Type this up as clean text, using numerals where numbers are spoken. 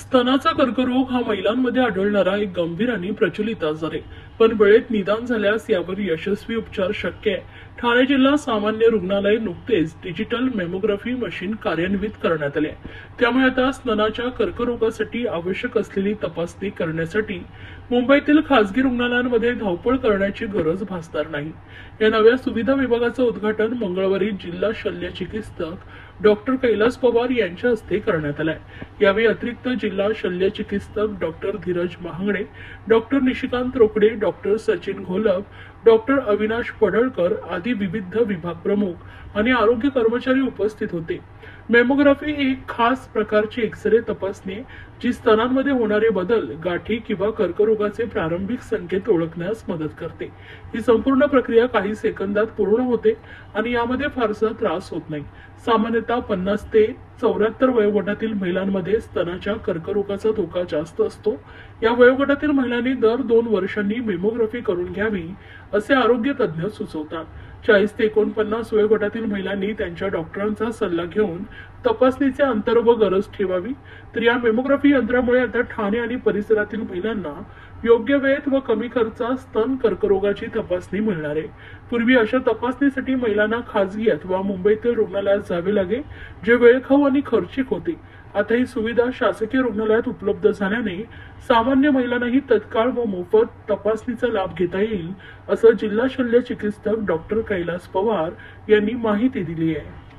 स्तनाचा कर्करोग हा महिलांमध्ये आढळणारा एक गंभीर आणि प्रचलित आजार आहे, पण वेळेत निदान झाल्यास यावर यशस्वी उपचार शक्य आहे. ठाणे जिल्हा सामान्य रुग्णालय नुकतेच डिजिटल मेमोग्राफी मशीन कार्यान्वित करण्यात आले आहे. त्यामुळे आता स्तनाच्या कर्करोगासाठी आवश्यक असलेली तपासणी करण्यासाठी मुंबईतील खासगी रुग्णालयांमध्ये धावपळ करण्याची गरज भासणार नाही. या नव्या सुविधा विभागाचं उद्घाटन मंगळवारी जिल्हा शल्य चिकित्सक डॉक्टर कैलास पवार यांच्या हस्ते करण्यात आलंय. यावेळी अतिरिक्त जिल्हा शल्य चिकित्सक doctor Dheeraj Mahangade, doctor Nishikant Rokade, doctor Sachin Gholap, doctor Avinash Padalkar आदी विविध विभाग प्रमुख आणि आरोग्य कर्मचारी उपस्थित होते. मेमोग्राफी ही एक खास प्रकारची एक्स-रे तपासणी आहे, जी स्तनांमध्ये होणारे बदल, गाठी किंवा कर्करोगाचे प्रारंभिक संकेत ओळखण्यास मदत करते. ही संपूर्ण प्रक्रिया काही सेकंदात पूर्ण होते आणि यामध्ये फारसा त्रास होत नाही. सामान्यतः 50 ते 74 वयोगटातील महिलांमध्ये स्तनाच्या कर्करोगाचा धोका जास्त असतो. या वयोगटातील महिलांनी दर 2 वर्षांनी मेमोग्राफी करून घ्यावी, असे आरोग्य तज्ज्ञ सुचवतात. 40 ते 49 वयोगटातील महिलांनी त्यांच्या डॉक्टरांचा सल्ला घेऊन तपासणीचे अंतर व गरज ठेवावी. तर या मेमोग्राफी यंत्रामुळे आता ठाणे आणि परिसरातील महिलांना योग्य वेळेत व कमी खर्चात स्तन कर्करोगाची तपासणी मिळणार आहे. पूर्वी अशा तपासणीसाठी महिलांना खासगी अथवा मुंबईतील रुग्णालयात जावे लागे, जे वेळखाऊ आणि खर्चिक होते. आता ही सुविधा शासकीय रुग्णालयात उपलब्ध झाल्याने सामान्य महिलांनाही तत्काळ व मोफत तपासणीचा लाभ घेता येईल, असं जिल्हा शल्य चिकित्सक डॉक्टर कैलास पवार यांनी माहिती दिली आहे.